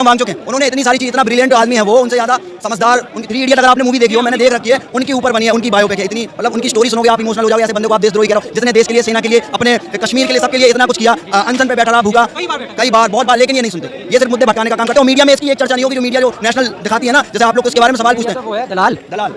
मांग चुके हैं। उन्होंने इतनी सारी चीज, इतना ब्रिलियंट आदमी है वो, उनसे ज्यादा समझदार। उनकी 3 इडियट अगर आपने मूवी देखी हो, मैंने देख रखी है, उनके ऊपर बनी है, उनकी बायोपिक है। इतनी मतलब उनकी स्टोरी सुनोगे आप इमोशनल हो जाओगे। ऐसे बंदे को आप देशद्रोही कह रहे हो, जिसने देश के लिए, सेना के लिए, अपने कश्मीर के लिए, सबके लिए इतना कुछ किया। अनशन पे बैठा रहा, भूखा कई बार, बहुत बार, लेकिन ये नहीं सुनते। ये सिर्फ मुद्दे भटकाने का काम करते हो। मीडिया में इसकी एक चर्चा नहीं होगी जो मीडिया जो नेशनल दिखाती है ना, जैसे आप लोग इसके बारे में सवाल पूछते हैं। दलाल दलाल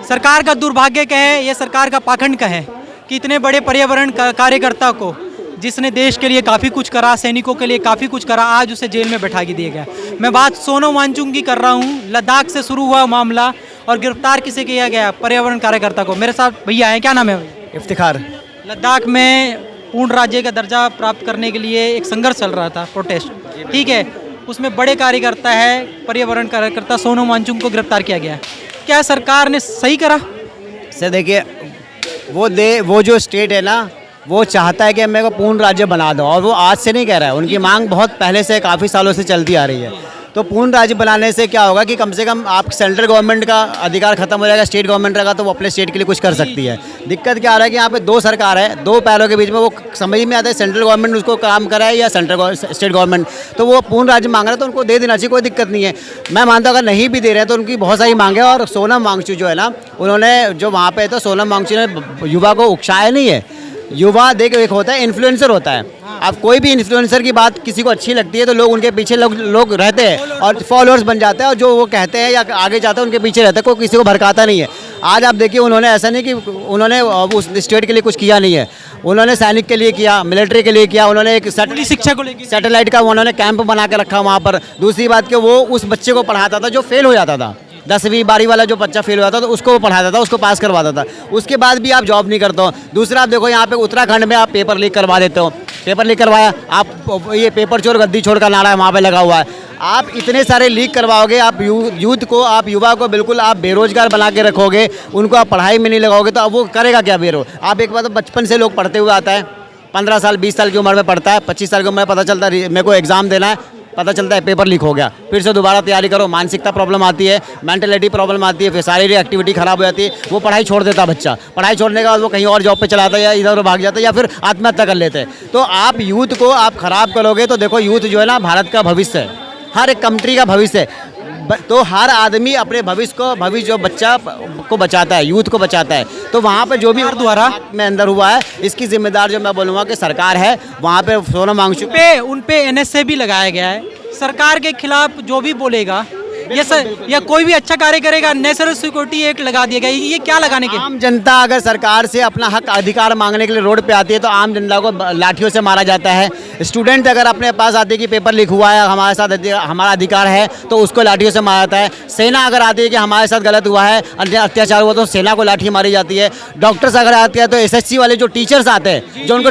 सरकार का दुर्भाग्य कहे, ये सरकार का पाखंड कहे कि इतने बड़े पर्यावरण कार्यकर्ता को, जिसने देश के लिए काफ़ी कुछ करा, सैनिकों के लिए काफ़ी कुछ करा, आज उसे जेल में बैठा के दिया गया। मैं बात सोनम वांगचुक की कर रहा हूँ। लद्दाख से शुरू हुआ मामला और गिरफ्तार किसे किया गया? पर्यावरण कार्यकर्ता को। मेरे साथ भैया हैं, क्या नाम है भैया? इफ्तिखार। लद्दाख में पूर्ण राज्य का दर्जा प्राप्त करने के लिए एक संघर्ष चल रहा था, प्रोटेस्ट, ठीक है। उसमें बड़े कार्यकर्ता है, पर्यावरण कार्यकर्ता सोनम वांगचुक को गिरफ्तार किया गया। क्या सरकार ने सही करा? से देखिए, वो जो स्टेट है ना, वो चाहता है कि मेरे को पूर्ण राज्य बना दो, और वो आज से नहीं कह रहा है। उनकी मांग बहुत पहले से, काफ़ी सालों से चलती आ रही है। तो पूर्ण राज्य बनाने से क्या होगा कि कम से कम आप सेंट्रल गवर्नमेंट का अधिकार खत्म हो जाएगा, स्टेट गवर्नमेंट रहेगा तो वो अपने स्टेट के लिए कुछ कर सकती है। दिक्कत क्या आ रहा है कि यहाँ पे 2 सरकार है, 2 पैरों के बीच में। वो समझ में आता है सेंट्रल गवर्नमेंट उसको काम कराए या स्टेट गवर्नमेंट। तो वो पूर्ण राज्य मांग रहे हैं तो उनको दे देना चाहिए, कोई दिक्कत नहीं है। मैं मानता हूँ अगर नहीं भी दे रहे हैं तो उनकी बहुत सारी मांगे। और सोनम वांगचुक जो है ना, उन्होंने जो वहाँ पे, तो सोनम वांगचुक ने युवा को उकसाया नहीं है। युवा देखो, एक होता है इन्फ्लुएंसर होता है। अब कोई भी इन्फ्लुएंसर की बात किसी को अच्छी लगती है तो लोग उनके पीछे लोग रहते हैं और फॉलोअर्स बन जाते हैं, और जो वो कहते हैं या आगे जाते हैं उनके पीछे रहते हैं। कोई किसी को भड़काता नहीं है। आज आप देखिए, उन्होंने ऐसा नहीं कि उन्होंने उस स्टेट के लिए कुछ किया नहीं है। उन्होंने सैनिक के लिए किया, मिलिट्री के लिए किया। उन्होंने एक शिक्षा को लेकर सैटेलाइट का उन्होंने कैंप बना के रखा वहाँ पर। दूसरी बात कि वो उस बच्चे को पढ़ाता था जो फेल हो जाता था, 10वीं 12वीं वाला जो बच्चा फेल हो जाता था तो उसको वो पढ़ाता था, उसको पास करवाता था। उसके बाद भी आप जॉब नहीं करते हो। दूसरा आप देखो, यहाँ पे उत्तराखंड में आप पेपर लीक करवा देते हो। पेपर लीक करवाया आप, ये पेपर चोर गद्दी छोड़ का नारा है वहाँ पे लगा हुआ है। आप इतने सारे लीक करवाओगे, आप यूथ को, आप युवा को बिल्कुल आप बेरोजगार बना के रखोगे। उनको आप पढ़ाई में नहीं लगाओगे तो अब वो करेगा क्या? आप एक बार तो बचपन से लोग पढ़ते हुए आता है, 15 साल 20 साल की उम्र में पढ़ता है, 25 साल की उम्र में पता चलता है मेरे को एग्ज़ाम देना है, पता चलता है पेपर लीक हो गया। फिर से दोबारा तैयारी करो, मानसिकता प्रॉब्लम आती है, मेंटलिटी प्रॉब्लम आती है, फिर शारीरिक एक्टिविटी खराब हो जाती है। वो पढ़ाई छोड़ देता बच्चा। पढ़ाई छोड़ने के बाद वो कहीं और जॉब पे चलाता है या इधर भाग जाता है या फिर आत्महत्या कर लेते हैं। तो आप यूथ को आप खराब करोगे तो देखो, यूथ जो है ना, भारत का भविष्य है, हर एक कंट्री का भविष्य है। तो हर आदमी अपने भविष्य जो बच्चा को बचाता है, यूथ को बचाता है। तो वहाँ पे जो भी द्वारा में अंदर हुआ है, इसकी जिम्मेदार जो मैं बोलूँगा कि सरकार है। वहाँ पे सोनम वांगचुक पे उन पे NSA भी लगाया गया है। सरकार के खिलाफ जो भी बोलेगा या कोई भी अच्छा कार्य करेगा, नेशनल सिक्योरिटी एक्ट लगा दिया गया। ये क्या लगाने के? आम जनता अगर सरकार से अपना हक अधिकार मांगने के लिए रोड पे आती है तो आम जनता को लाठियों से मारा जाता है। स्टूडेंट अगर अपने पास आते हैं कि पेपर लीक हुआ है, हमारे साथ हमारा अधिकार है, तो उसको लाठियों से मारा जाता है। सेना अगर आती है कि हमारे साथ गलत हुआ है, अत्याचार हुआ, तो सेना को लाठी मारी जाती है। डॉक्टर्स अगर आते हैं तो SSC वाले जो टीचर्स आते हैं, जो उनको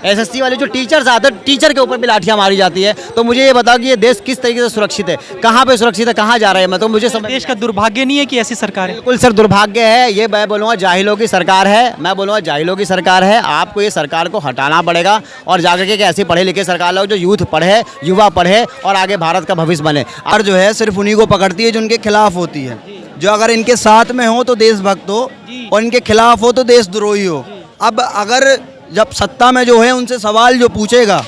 SSC वाले जो टीचर्स आते हैं, टीचर के ऊपर भी लाठियाँ मारी जाती है। तो मुझे ये बताओ कि ये देश किस तरीके से सुरक्षित है, कहाँ पे सुरक्षित है, कहाँ जा रहा है? मैं तो मुझे देश का दुर्भाग्य नहीं है कि ऐसी सरकार है? बिल्कुल सर, दुर्भाग्य है। ये मैं बोलूँगा जाहिलों की सरकार है। मैं बोलूँगा जाहिलों की सरकार है। आपको ये सरकार को हटाना पड़ेगा और जाकर के ऐसी पढ़े लिखे सरकार लो जो यूथ पढ़े, युवा पढ़े और आगे भारत का भविष्य बने। और जो है सिर्फ उन्हीं को पकड़ती है जो उनके खिलाफ होती है। जो अगर इनके साथ में हो तो देशभक्त हो और इनके खिलाफ हो तो देशद्रोही हो। अब अगर जब सत्ता में जो है उनसे सवाल जो पूछेगा,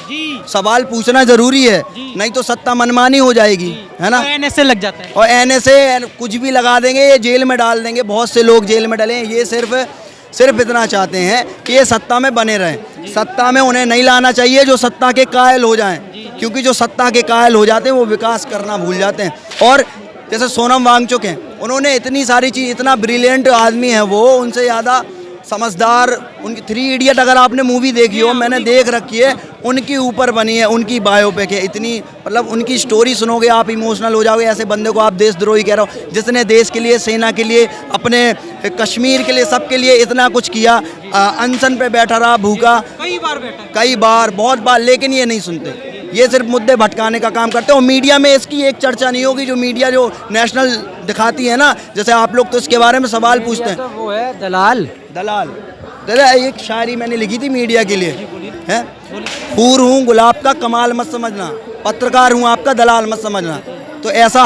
सवाल पूछना जरूरी है, नहीं तो सत्ता मनमानी हो जाएगी, है ना? NSA लग जाता है और NSA कुछ भी लगा देंगे, ये जेल में डाल देंगे। बहुत से लोग जेल में डले हैं। ये सिर्फ इतना चाहते हैं कि ये सत्ता में बने रहें। सत्ता में उन्हें नहीं लाना चाहिए जो सत्ता के कायल हो जाएं, क्योंकि जो सत्ता के कायल हो जाते हैं वो विकास करना भूल जाते हैं। और जैसे सोनम वांगचुक हैं, उन्होंने इतनी सारी चीज़, इतना ब्रिलियंट आदमी है वो, उनसे ज़्यादा समझदार। उनकी 3 इडियट अगर आपने मूवी देखी हो, मैंने देख रखी है, उनके ऊपर बनी है, उनकी बायोपिक है। इतनी मतलब उनकी स्टोरी सुनोगे आप इमोशनल हो जाओगे। ऐसे बंदे को आप देशद्रोही कह रहे हो, जिसने देश के लिए, सेना के लिए, अपने कश्मीर के लिए, सबके लिए इतना कुछ किया। अनशन पे बैठा रहा, भूखा कई बार, बहुत बार, लेकिन ये नहीं सुनते। ये सिर्फ मुद्दे भटकाने का काम करते हैं। और मीडिया में इसकी एक चर्चा नहीं होगी जो मीडिया जो नेशनल दिखाती है ना, जैसे आप लोग तो इसके बारे में सवाल पूछते हैं। तो वो है दलाल। दादा एक शायरी मैंने लिखी थी मीडिया के लिए, है, फूल हूँ गुलाब का कमाल मत समझना, पत्रकार हूँ आपका दलाल मत समझना। तो ऐसा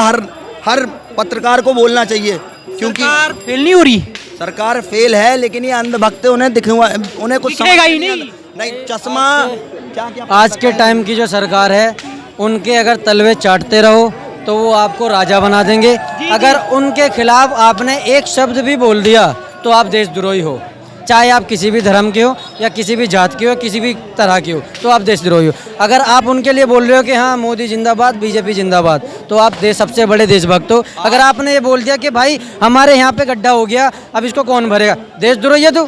हर पत्रकार को बोलना चाहिए, क्योंकि सरकार फेल नहीं हो रही। सरकार फेल है, लेकिन ये अंधभक्त उन्हें कुछ दिखेगा ही नहीं। नहीं चश्मा क्या क्या आज के टाइम की जो सरकार है उनके अगर तलवे चाटते रहो तो वो आपको राजा बना देंगे। अगर उनके खिलाफ आपने एक शब्द भी बोल दिया तो आप देशद्रोही हो, चाहे आप किसी भी धर्म के हो या किसी भी जात के हो, किसी भी तरह के हो, तो आप देशद्रोही हो। अगर आप उनके लिए बोल रहे हो कि हाँ मोदी जिंदाबाद, बीजेपी जिंदाबाद, तो आप सबसे बड़े देशभक्त हो। अगर आपने ये बोल दिया कि भाई हमारे यहाँ पे गड्ढा हो गया, अब इसको कौन भरेगा, देशद्रोही है तू,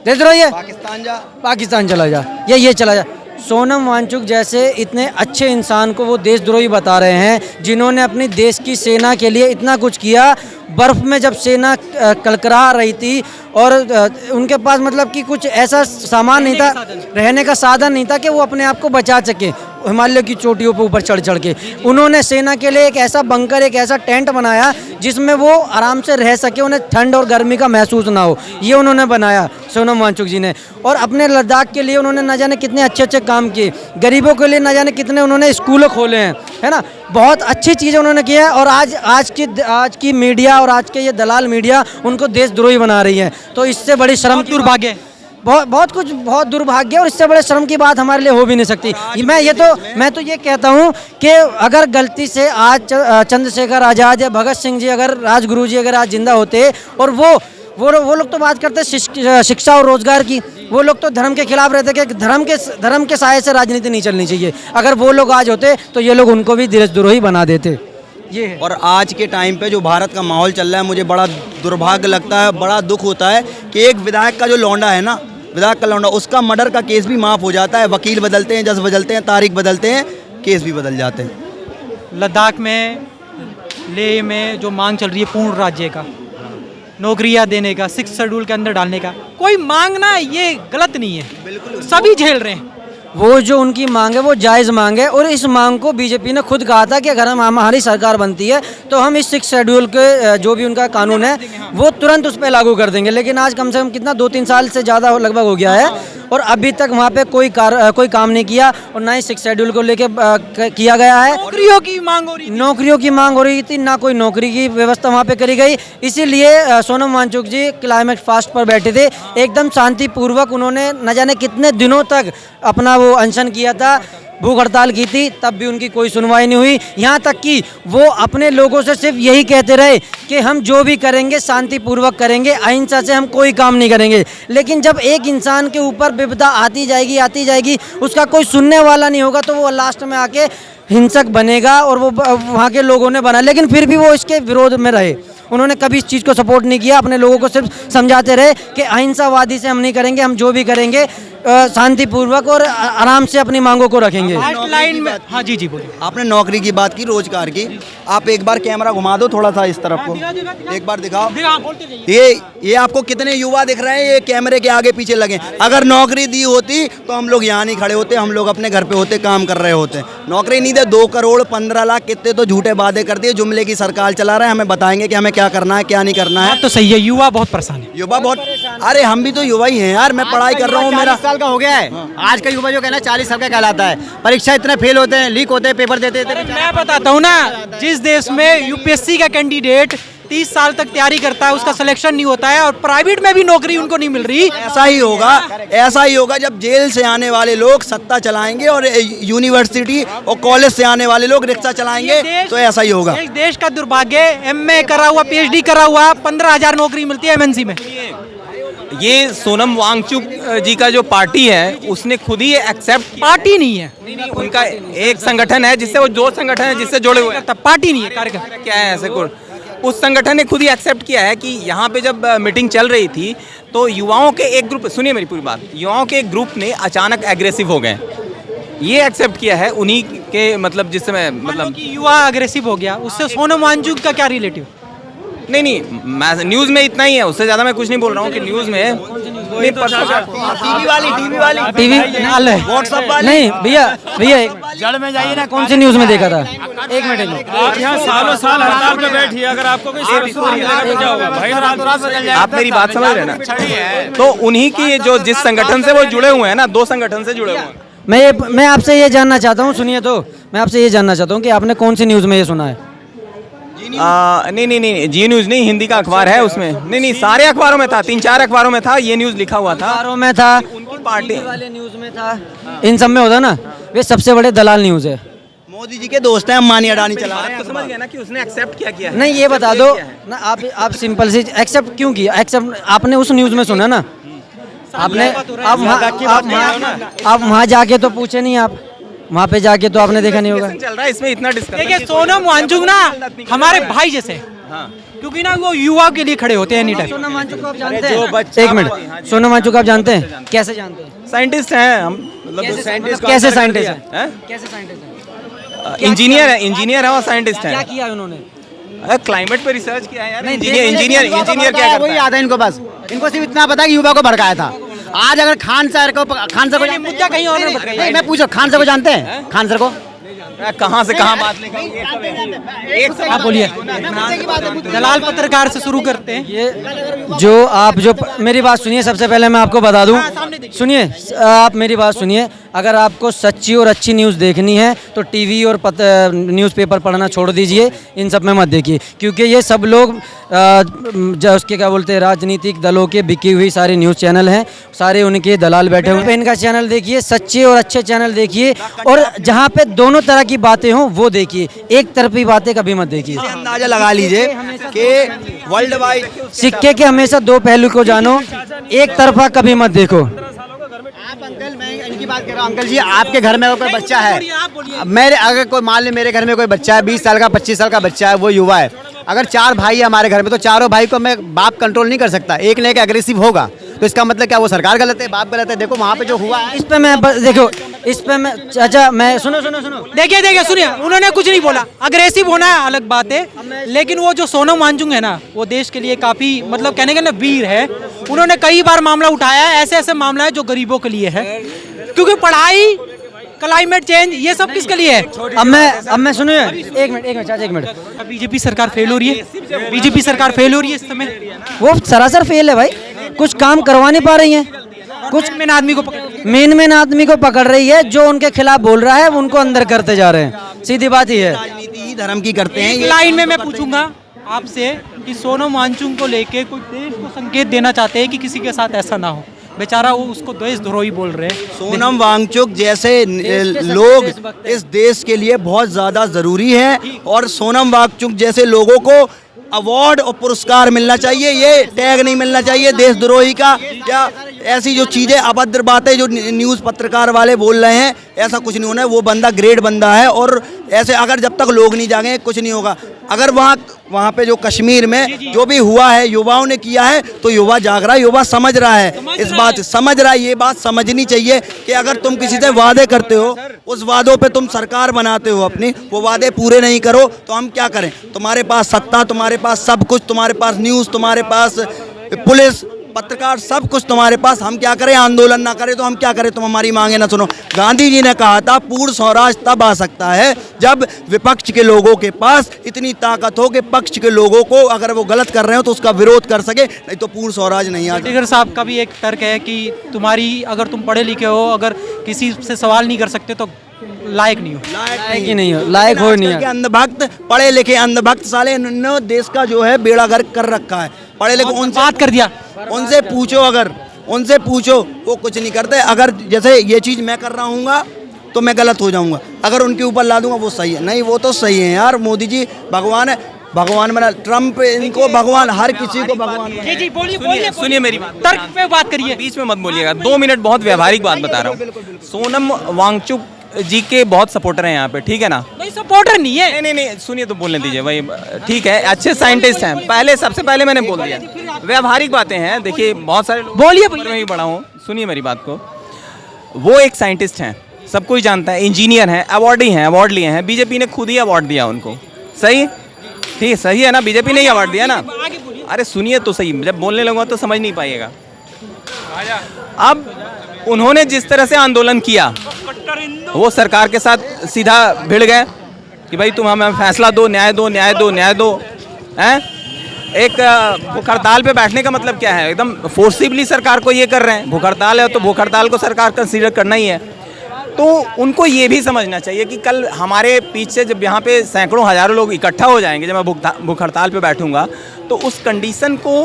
देशद्रोही है, पाकिस्तान जा, पाकिस्तान चला जा या ये चला जा। सोनम वांगचुक जैसे इतने अच्छे इंसान को वो देशद्रोही बता रहे हैं, जिन्होंने अपनी देश की सेना के लिए इतना कुछ किया। बर्फ़ में जब सेना कलकरा रही थी और उनके पास मतलब कि कुछ ऐसा सामान नहीं था, रहने का साधन नहीं था कि वो अपने आप को बचा सके हिमालय की चोटियों पर ऊपर चढ़ के, उन्होंने सेना के लिए एक ऐसा बंकर, एक ऐसा टेंट बनाया जिसमें वो आराम से रह सके, उन्हें ठंड और गर्मी का महसूस ना हो। ये उन्होंने बनाया सोनम वांगचुक जी ने। और अपने लद्दाख के लिए उन्होंने न जाने कितने अच्छे अच्छे काम किए, गरीबों के लिए न जाने कितने उन्होंने स्कूल खोले हैं, है ना। बहुत अच्छी चीज़ें उन्होंने किया है। और आज की मीडिया और आज के ये दलाल मीडिया उनको देशद्रोही बना रही है। तो इससे बड़ी शर्म, दुर्भाग्य, बहुत दुर्भाग्य, और इससे बड़े शर्म की बात हमारे लिए हो भी नहीं सकती। मैं तो ये कहता हूँ कि अगर गलती से आज चंद्रशेखर आज़ाद या भगत सिंह जी, अगर राजगुरु जी अगर आज जिंदा होते, और वो लोग तो बात करते शिक्षा और रोजगार की, वो लोग तो धर्म के खिलाफ रहते कि धर्म के साये से राजनीति नहीं चलनी चाहिए। अगर वो लोग आज होते तो ये लोग उनको भी देशद्रोही बना देते। ये है। और आज के टाइम पे जो भारत का माहौल चल रहा है, मुझे बड़ा दुर्भाग्य लगता है, बड़ा दुख होता है कि एक विधायक का जो लौंडा है ना, विधायक का लौंडा, उसका मर्डर का केस भी माफ़ हो जाता है। वकील बदलते हैं, जज बदलते हैं, तारीख बदलते हैं, केस भी बदल जाते हैं। लद्दाख में, लेह में जो मांग चल रही है पूर्ण राज्य का, नौकरियां देने का, 6 शेड्यूल के अंदर डालने का, कोई मांगना ये गलत नहीं है, बिल्कुल सभी झेल रहे हैं। वो जो उनकी मांग है वो जायज़ मांग है, और इस मांग को बीजेपी ने खुद कहा था कि अगर हमारी सरकार बनती है तो हम इस 6 शेड्यूल के जो भी उनका कानून है वो तुरंत उस पर लागू कर देंगे। लेकिन आज कम से कम कितना 2-3 साल से ज़्यादा लगभग हो गया है, और अभी तक वहाँ पे कोई काम नहीं किया, और ना ही 6 शेड्यूल को लेके किया गया है। नौकरियों की मांग हो रही थी, नौकरियों की मांग हो रही थी, ना कोई नौकरी की व्यवस्था वहाँ पे करी गई। इसीलिए सोनम वांगचुक जी क्लाइमेट फास्ट पर बैठे थे, एकदम शांतिपूर्वक उन्होंने न जाने कितने दिनों तक अपना वो अनशन किया था, भूख हड़ताल की थी, तब भी उनकी कोई सुनवाई नहीं हुई। यहाँ तक कि वो अपने लोगों से सिर्फ यही कहते रहे कि हम जो भी करेंगे शांतिपूर्वक करेंगे, अहिंसा से हम कोई काम नहीं करेंगे। लेकिन जब एक इंसान के ऊपर विपदा आती जाएगी, उसका कोई सुनने वाला नहीं होगा, तो वो लास्ट में आके हिंसक बनेगा, और वो वहाँ के लोगों ने बना। लेकिन फिर भी वो इसके विरोध में रहे, उन्होंने कभी इस चीज़ को सपोर्ट नहीं किया, अपने लोगों को सिर्फ समझाते रहे कि अहिंसावादी से हम नहीं करेंगे, हम जो भी करेंगे शांतिपूर्वक और आराम से अपनी मांगों को रखेंगे। लाइन में, हाँ जी बोलिए। आपने नौकरी की बात की, रोजगार की, आप एक बार कैमरा घुमा दो थोड़ा सा इस तरफ को, एक बार दिखाओ। ये आपको कितने युवा दिख रहे हैं, ये कैमरे के आगे पीछे लगे। अगर नौकरी दी होती तो हम लोग यहाँ नहीं खड़े होते, हम लोग अपने घर पे होते, काम कर रहे होते। नौकरी नहीं दे, 2 करोड़ 15 लाख कितने तो झूठे वादे कर दिए, जुमले की सरकार चला रहे हैं। हमें बताएंगे कि हमें क्या करना है, क्या नहीं करना है। तो सही है, युवा बहुत परेशान है, युवा बहुत, अरे हम भी तो युवा ही हैं यार, मैं पढ़ाई कर रहा हूँ, मेरा 40 साल का हो गया है। आज का युवा जो कहना 40 साल का कहलाता है। परीक्षा इतने फेल होते हैं, लीक होते हैं, पेपर देते थे। मैं बताता हूँ ना, जिस देश में यूपीएससी का कैंडिडेट 30 साल तक तैयारी करता है, उसका सिलेक्शन नहीं होता है, और प्राइवेट में भी नौकरी उनको नहीं मिल रही। ऐसा ही होगा जब जेल से आने वाले लोग सत्ता चलाएंगे और यूनिवर्सिटी और कॉलेज से आने वाले लोग रिक्शा चलाएंगे, तो ऐसा ही होगा। देश का दुर्भाग्य, एमए करा हुआ, पीएचडी करा हुआ, 15,000 नौकरी मिलती है एमएनसी में। ये सोनम वांगचुक जी का जो पार्टी है उसने खुद ही एक्सेप्ट, पार्टी नहीं है, उनका एक संगठन है जिससे वो, जो संगठन है जिससे जुड़े हुए हैं, पार्टी नहीं है, कार्यकर्ता क्या है ऐसे कुछ, उस संगठन ने खुद ही एक्सेप्ट किया है कि यहाँ पे जब मीटिंग चल रही थी तो युवाओं के एक ग्रुप, सुनिए मेरी पूरी बात, युवाओं के एक ग्रुप ने अचानक एग्रेसिव हो गए। ये एक्सेप्ट किया है उन्हीं के, मतलब जिस समय, मतलब युवा अग्रेसिव हो गया, उससे सोनम वांगचुक का क्या रिलेटिव? नहीं, मैं न्यूज़ में इतना ही है, उससे ज़्यादा मैं कुछ नहीं बोल रहा हूँ कि न्यूज़ में टीवी व्हाट्सएप वाली नहीं भैया जड़ में जाइए ना, कौन सी न्यूज़ में देखा था? एक मिनट, आप यहाँ सालों साल हड़ताल पे बैठिए, अगर आपको कोई क्या होगा भाई? आप मेरी बात समझ रहे हैं ना? तो उन्हीं की जो, जिस संगठन से वो जुड़े हुए हैं ना, 2 संगठन से जुड़े हुए हैं। मैं आपसे ये जानना चाहता हूँ, सुनिए तो, मैं आपसे ये जानना चाहता हूँ कि आपने कौन सी न्यूज़ में ये सुना है? नहीं, जी न्यूज़ नहीं, हिंदी का अखबार है उसमें। नहीं, सारे अखबारों में था, 3-4 अखबारों में था, ये न्यूज़ लिखा हुआ था। अखबारों में था, पार्टी वाले न्यूज़ में था, इन सब में होता ना, वे सबसे बड़े दलाल न्यूज़ है। मोदी जी के दोस्त हैं, अंबानी अडानी चला रहे बात हैं तो समझ गया ना कि उसने एक्सेप्ट क्या किया है। नहीं ये बता दो किया है। ना, आप सिंपल से एक्सेप्ट क्यों किया? एक्सेप्ट आपने उस न्यूज़ में सुना ना, आपने आप वहाँ जाके तो पूछे नहीं, आप वहाँ पे जाके तो आपने देखा नहीं होगा। चल रहा है इसमें इतना डिस्कशन। देखिए सोनम वांगचुक ना हमारे भाई जैसे, क्योंकि ना वो युवा के लिए खड़े होते हैं एनी टाइम। सोनम वांगचुक को आप जानते हैं? एक मिनट, सोनम वांगचुक आप जानते हैं? कैसे जानते हैं? साइंटिस्ट हैं हम, मतलब कैसे साइंटिस्ट है? हैं? कैसे साइंटिस्ट है? इंजीनियर है और साइंटिस्ट क्या हैं। किया है उन्होंने? क्लाइमेट पे रिसर्च किया है यार। नहीं, इंजीनियर क्या करता वही है? याद है इनको, बस इनको सिर्फ इतना पता है कि युवा को भड़काया था। आज अगर खान सर को मुद्दा कहीं और में भटका नहीं, मैं पूछो खान सर को जानते हैं? खान सर को कहाँ से कहाँ बात लेकर एक से आप बोलिए। दलाल पत्रकार से शुरू करते हैं। ये जो आप जो मेरी बात सुनिए, सबसे पहले मैं आपको बता दूं, सुनिए आप मेरी बात सुनिए, अगर आपको सच्ची और अच्छी न्यूज़ देखनी है तो टीवी और न्यूज़पेपर पढ़ना छोड़ दीजिए, इन सब में मत देखिए, क्योंकि ये सब लोग जो उसके क्या बोलते हैं, राजनीतिक दलों के बिकी हुई सारे न्यूज़ चैनल हैं, सारे उनके दलाल बैठे हुए हैं। इनका चैनल देखिए, सच्चे और अच्छे चैनल देखिए, और जहाँ पे दोनों तरह की बातें हों वो देखिए, एक तरफी बातें कभी मत देखिए। अंदाजा लगा लीजिए कि वर्ल्ड वाइड सिक्के के हमेशा दो पहलू को जानो, एक तरफा कभी मत देखो। आप अंकल, मैं इनकी बात कर रहा हूँ। अंकल जी, आपके घर में अगर कोई बच्चा है, मेरे अगर कोई मान ले मेरे घर में कोई बच्चा है, 20 साल का 25 साल का बच्चा है, वो युवा है, अगर 4 भाई है हमारे घर में, तो चारों भाई को मैं बाप कंट्रोल नहीं कर सकता, एक ने एक एग्रेसिव होगा, तो इसका मतलब क्या वो सरकार गलत है, बाप गलत है? देखो वहाँ पे जो हुआ है, इस पे मैं देखो, इस पे मैं चाचा, मैं सुनो, देखिए सुनिए, उन्होंने कुछ नहीं बोला, अग्रेसिव होना है अलग बात है, लेकिन वो जो सोनम वांगचुक है ना, वो देश के लिए काफी मतलब कहने का ना वीर है। उन्होंने कई बार मामला उठाया है, ऐसे मामला है जो गरीबों के लिए है, क्योंकि पढ़ाई, क्लाइमेट चेंज, ये सब किसके लिए है? अब मैं सुनिए, एक मिनट चाचा, एक मिनट। बीजेपी सरकार फेल हो रही है, बीजेपी सरकार फेल हो रही है इस समय। वो सरासर फेल है भाई, कुछ काम करवा नहीं पा रही है, कुछ मेन आदमी को पकड़, मेन आदमी को पकड़ रही है, जो उनके खिलाफ बोल रहा है उनको अंदर करते जा रहे हैं, सीधी बात ही है। राजनीति ही धर्म की करते हैं। एक ये लाइन में मैं पूछूंगा आपसे कि सोनम वांगचुक को लेके कोई देश को संकेत देना चाहते हैं कि किसी के साथ ऐसा ना हो, बेचारा वो उसको देशद्रोही बोल रहे हैं। सोनम वांगचुक जैसे लोग इस देश के लिए बहुत ज़्यादा ज़रूरी है, और सोनम वांगचुक जैसे लोगों को अवार्ड और पुरस्कार मिलना चाहिए, ये टैग नहीं मिलना चाहिए देशद्रोही का, या ऐसी जो चीज़ें अभद्र बातें जो न्यूज़ पत्रकार वाले बोल रहे हैं, ऐसा कुछ नहीं होना है। वो बंदा ग्रेट बंदा है, और ऐसे अगर जब तक लोग नहीं जागेंगे कुछ नहीं होगा। अगर वहाँ पे जो कश्मीर में जो भी हुआ है, युवाओं ने किया है, तो युवा जाग रहा है, युवा समझ रहा है, इस बात समझ रहा है। ये बात समझनी चाहिए कि अगर तुम किसी से वादे करते हो, उस वादों पे तुम सरकार बनाते हो अपनी, वो वादे पूरे नहीं करो तो हम क्या करें? तुम्हारे पास सत्ता, तुम्हारे पास सब कुछ, तुम्हारे पास न्यूज़, तुम्हारे पास पुलिस, पत्रकार, सब कुछ तुम्हारे पास, हम क्या करें? आंदोलन ना करें तो हम क्या करें? तुम हमारी मांगे ना सुनो। गांधी जी ने कहा था पूर्ण स्वराज तब आ सकता है जब विपक्ष के लोगों के पास इतनी ताकत हो कि पक्ष के लोगों को अगर वो गलत कर रहे हो तो उसका विरोध कर सके, नहीं तो पूर्ण स्वराज नहीं आ टिगर साहब का भी एक तर्क है कि तुम्हारी, अगर तुम पढ़े लिखे हो, अगर किसी से सवाल नहीं कर सकते तो लायक नहीं हो। लायक ही नहीं हो, लायक हो नहीं है। अंधभक्त, पढ़े लिखे अंधभक्त साले इन्होंने देश का जो है बेड़ा गर्क कर रखा है। पढ़े लिखे उनसे बात कर दिया, उनसे पूछो, अगर उनसे पूछो वो कुछ नहीं करते। अगर जैसे ये चीज़ मैं कर रहा हूँगा तो मैं गलत हो जाऊँगा, अगर उनके ऊपर ला दूंगा वो सही है। नहीं, वो तो सही है यार, मोदी जी भगवान है, भगवान बना, ट्रम्प इनको भगवान, हर किसी को भगवान बना। जी बोलिए सुनिए मेरी बात, तर्क पे बात करिए, बीच में मत बोलिएगा, 2 मिनट बहुत व्यवहारिक बात बता रहा हूँ। सोनम वांगचुक जी के बहुत सपोर्टर हैं यहाँ पे, ठीक है ना? नहीं सपोर्टर नहीं है, नहीं सुनिए तो बोलने दीजिए भाई, ठीक है, अच्छे साइंटिस्ट हैं। पहले सबसे पहले मैंने बोल दिया, व्यवहारिक बातें हैं। देखिए बहुत सारे लोग, बोलिए उम्र में ही बड़ा हूँ, सुनिए मेरी बात को। वो एक साइंटिस्ट हैं, सब कोई जानता है, इंजीनियर हैं, अवार्डी हैं, अवार्ड लिए हैं, बीजेपी ने खुद ही अवार्ड दिया उनको। सही, ठीक, सही है ना? बीजेपी ने ही अवार्ड दिया ना? अरे सुनिए तो सही, जब बोलने लगूंगा तो समझ नहीं पाइएगा। अब उन्होंने जिस तरह से आंदोलन किया, वो सरकार के साथ सीधा भिड़ गए कि भाई तुम हमें फैसला दो, न्याय दो, न्याय दो, न्याय दो, हैं? एक भूख हड़ताल पे बैठने का मतलब क्या है? एकदम फोर्सिबली सरकार को ये कर रहे हैं। भूख हड़ताल है तो भूख हड़ताल को सरकार कंसीडर करना ही है। तो उनको ये भी समझना चाहिए कि कल हमारे पीछे जब यहाँ पे सैकड़ों हज़ारों लोग इकट्ठा हो जाएंगे, जब मैं भूख हड़ताल पे बैठूंगा, तो उस कंडीशन को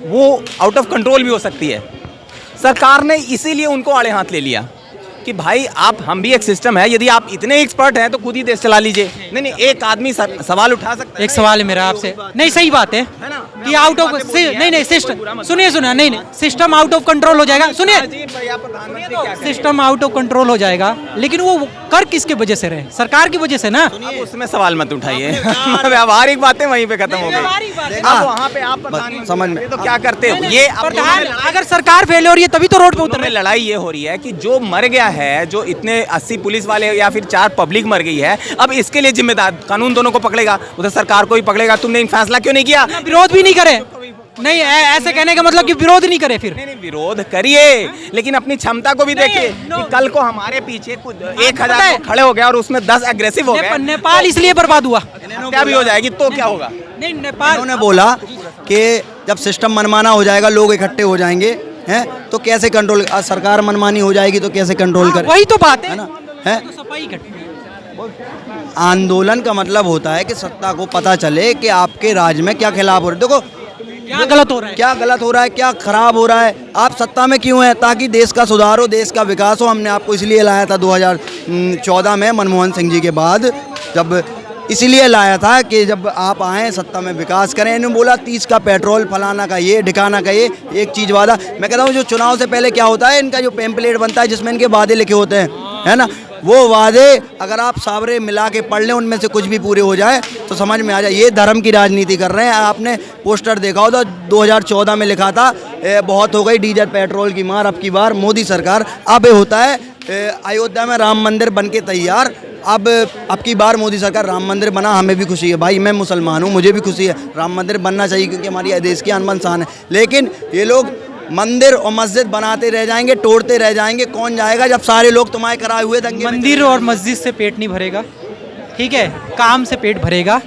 वो आउट ऑफ कंट्रोल भी हो सकती है। सरकार ने इसीलिए उनको आड़े हाथ ले लिया कि भाई आप, हम भी एक सिस्टम है, यदि आप इतने एक्सपर्ट हैं तो खुद ही देश चला लीजिए। नहीं, एक आदमी सवाल उठा सकता है। एक सवाल है मेरा आपसे, नहीं सही बात है कि आउट ऑफ नहीं सिस्टम, सुनिए नहीं सिस्टम आउट ऑफ कंट्रोल हो जाएगा। सुनिए, सिस्टम आउट ऑफ कंट्रोल हो जाएगा, लेकिन वो कर किसके वजह से रहे? सरकार की वजह से ना। उसमें सवाल मत उठाइए, व्यावहारिक बातें वहीं पे खत्म हो गई। अब वहाँ पे आप समझ में तो क्या करते हो? ये अगर सरकार फेल हो रही है तभी तो रोड पे उतर रहे। लड़ाई ये हो रही है कि जो मर गया है, जो इतने 80 पुलिस वाले या फिर 4 पब्लिक मर गई है, अब इसके लिए जिम्मेदार कानून दोनों को पकड़ेगा, उधर सरकार को ही पकड़ेगा। तुमने फैसला क्यों नहीं किया? विरोध भी नहीं करे। नहीं, ऐसे कहने का मतलब कि विरोध नहीं करे फिर। नहीं, विरोध करिए, लेकिन अपनी क्षमता को भी देखिए कि कल को हमारे पीछे 1000 खड़े हो गया और उसमें 10 एग्रेसिव हो गए। नेपाल इसलिए बर्बाद हुआ, क्या भी हो जाएगी तो क्या होगा? नहीं, नेपाल उन्होंने बोला कि जब सिस्टम मनमाना हो जाएगा, लोग इकट्ठे हो जाएंगे, हैं, तो कैसे कंट्रोल, सरकार मनमानी हो जाएगी तो कैसे कंट्रोल करे? वही तो बात है ना, है? तो सफाई आंदोलन का मतलब होता है कि सत्ता को पता चले कि आपके राज्य में क्या खिलाफ हो रहा है। देखो क्या गलत हो रहा है, क्या गलत हो रहा है, क्या खराब हो रहा है, आप सत्ता में क्यों हैं? ताकि देश का सुधार हो, देश का विकास हो। हमने आपको इसलिए लाया था 2014 में मनमोहन सिंह जी के बाद, जब इसीलिए लाया था कि जब आप आएँ सत्ता में विकास करें। इन्होंने बोला 30 का पेट्रोल, फलाना का ये, ढिकाना का ये, एक चीज़ वादा। मैं कहता हूँ जो चुनाव से पहले क्या होता है, इनका जो पेम्पलेट बनता है जिसमें इनके वादे लिखे होते हैं, है ना, वो वादे अगर आप सावरे मिला के पढ़ लें, उनमें से कुछ भी पूरे हो जाए तो समझ में आ जाए ये धर्म की राजनीति कर रहे हैं। आपने पोस्टर देखा होगा 2014 में लिखा था बहुत हो गई डीजल पेट्रोल की मार, अब की बार मोदी सरकार। अब होता है अयोध्या में राम मंदिर बन के तैयार, अब की बार मोदी सरकार, राम मंदिर बना, हमें भी खुशी है भाई, मैं मुसलमान हूँ, मुझे भी खुशी है, राम मंदिर बनना चाहिए क्योंकि हमारी देश की अनबन शान है। लेकिन ये लोग मंदिर और मस्जिद बनाते रह जाएंगे, तोड़ते रह जाएंगे। कौन जाएगा जब सारे लोग तुम्हारे कराए हुए दंगे? मंदिर और मस्जिद से पेट नहीं भरेगा, ठीक है, काम से पेट भरेगा,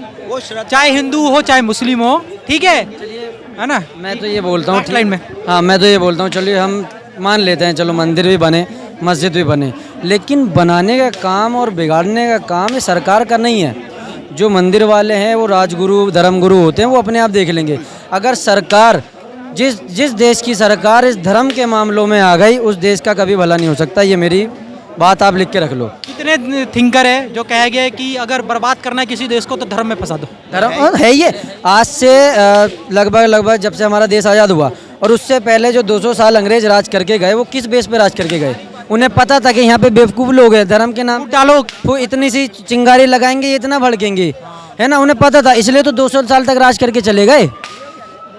चाहे हिंदू हो चाहे मुस्लिम हो, ठीक है ना। मैं तो ये बोलता हूँ लाइन में, हाँ मैं तो ये बोलता हूँ, चलिए हम मान लेते हैं, चलो मंदिर भी बने, मस्जिद भी बने, लेकिन बनाने का काम और बिगाड़ने का काम ये सरकार का नहीं है। जो मंदिर वाले हैं वो राजगुरु, धर्मगुरु होते हैं, वो अपने आप देख लेंगे। अगर सरकार, जिस देश की सरकार इस धर्म के मामलों में आ गई, उस देश का कभी भला नहीं हो सकता। ये मेरी बात आप लिख के रख लो। कितने थिंकर है जो कह गए कि अगर बर्बाद करना है किसी देश को तो धर्म में फंसा दो। धर्म है ये, आज से लगभग जब से हमारा देश आज़ाद हुआ और उससे पहले जो 200 साल अंग्रेज राज करके गए, वो किस बेस पे राज करके गए? उन्हें पता था कि यहाँ पे बेवकूफ़ लोग हैं, धर्म के नाम डालो, वो इतनी सी चिंगारी लगाएंगे, ये इतना भड़केंगे, है ना, उन्हें पता था, इसलिए तो 200 साल तक राज करके चले गए।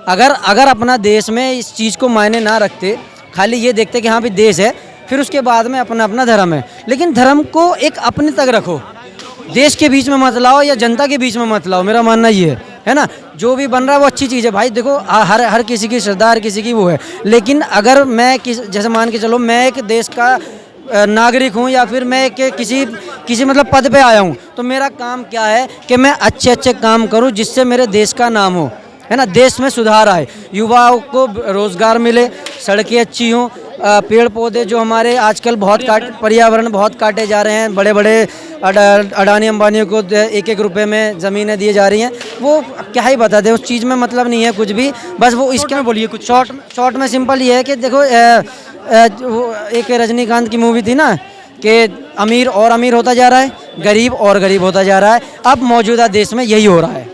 अगर अपना देश में इस चीज़ को मायने ना रखते, खाली ये देखते कि हाँ भी देश है, फिर उसके बाद में अपना धर्म है, लेकिन धर्म को एक अपने तक रखो, देश के बीच में मत लाओ या जनता के बीच में मत लाओ। मेरा मानना ये है ना, जो भी बन रहा है वो अच्छी चीज़ है भाई। देखो हर किसी की श्रद्धा, हर किसी की वो है, लेकिन अगर मैं जैसे मान के चलो मैं एक देश का नागरिक हूँ या फिर मैं किसी मतलब पद पे आया हूँ, तो मेरा काम क्या है कि मैं अच्छे काम करूँ जिससे मेरे देश का नाम हो, है ना, देश में सुधार आए, युवाओं को रोज़गार मिले, सड़कें अच्छी हों, पेड़ पौधे जो हमारे आजकल पर्यावरण बहुत काटे जा रहे हैं, बड़े बड़े अडानी अंबानियों को 1-1 रुपए में ज़मीनें दी जा रही हैं, वो क्या ही बता दें, उस चीज़ में मतलब नहीं है कुछ भी। बस वो इसके में बोलिए कुछ शॉर्ट में सिंपल ये है कि देखो एक रजनीकांत की मूवी थी ना कि अमीर और अमीर होता जा रहा है, गरीब और गरीब होता जा रहा है। अब मौजूदा देश में यही हो रहा है।